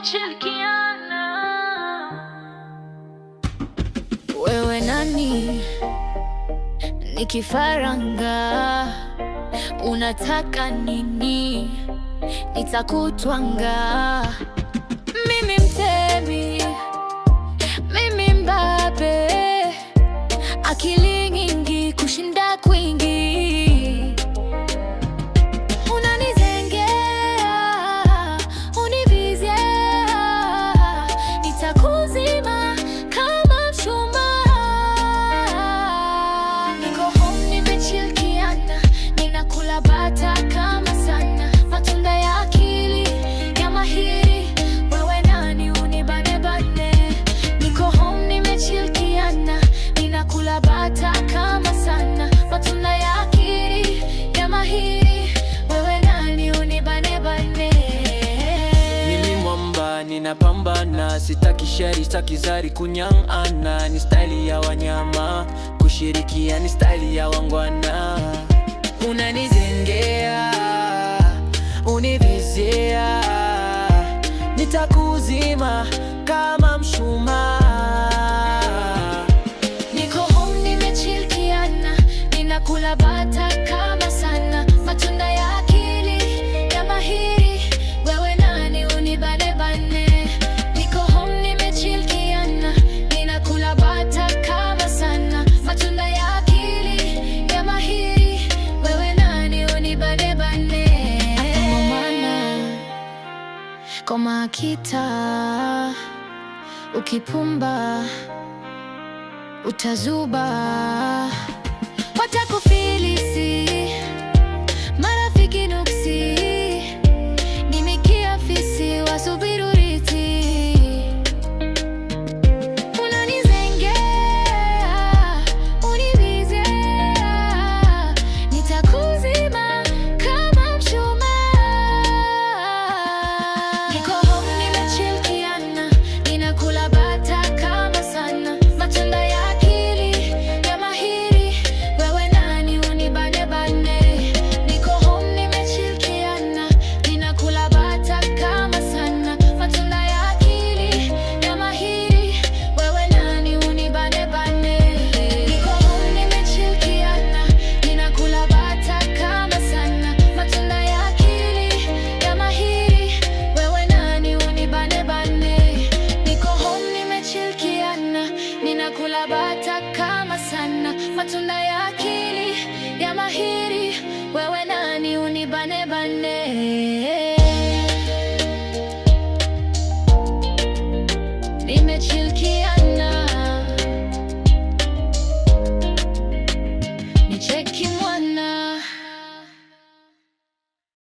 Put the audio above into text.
tumeshirikiana. Wewe nani? Ni kifaranga. Unataka nini? Nitakutwanga. Mimi mtemi, mimi mbabe, akili nyingi kushinda kwingi. Unanizengea, univizia, nitakuzima kama mshumaa. Niko home nimechilkiana, ninakula bata kama sana. Matunda ya akili ya mahiri, wewe nani unibane bane. Niko home nimechilkiana, ninakula bata kama sana. Matunda ya akili ya mahiri, wewe nani unibane bane. Mimi mwamba ninapambana, sitaki shari, sitaki zari, kunyang'ana. Ni style ya wanyama, kushirikia ni style ya wangwana. Unanizengea, univizia, nitakuzima kama mshumaa. Niko home nimechilkiana, ninakula bata kama sana. Matunda ya akili ya mahiri, wewe nani unibane bane. Niko home nimechilkiana, ninakula bata kama sana. Matunda ya akili ya mahiri, wewe nani unibane bane. Akamomana koma kita, ukipumba utazuba. Watakufilisi marafiki nuksi, nimikia fisi wasubiri urithi. Unanizengea, univizia, nitakuzima kama mshumaa. Niko home nimechilkiana, ninakula bata kama sana. Matunda ya akili ya mahiri, wewe nani unibane bane. Niko home nimechilkiana, ninakula bata kama sana. Matunda ya akili ya mahiri, wewe nani unibane bane. Niko home nimechilkiana, ninakula bata kama sana. Matunda ya akili ya mahiri, wewe nani unibane bane. Niko home nimechilkiana, ninakula bata kama sana. Matunda ya akili ya mahiri, wewe nani unibane bane. Nimechilkiana.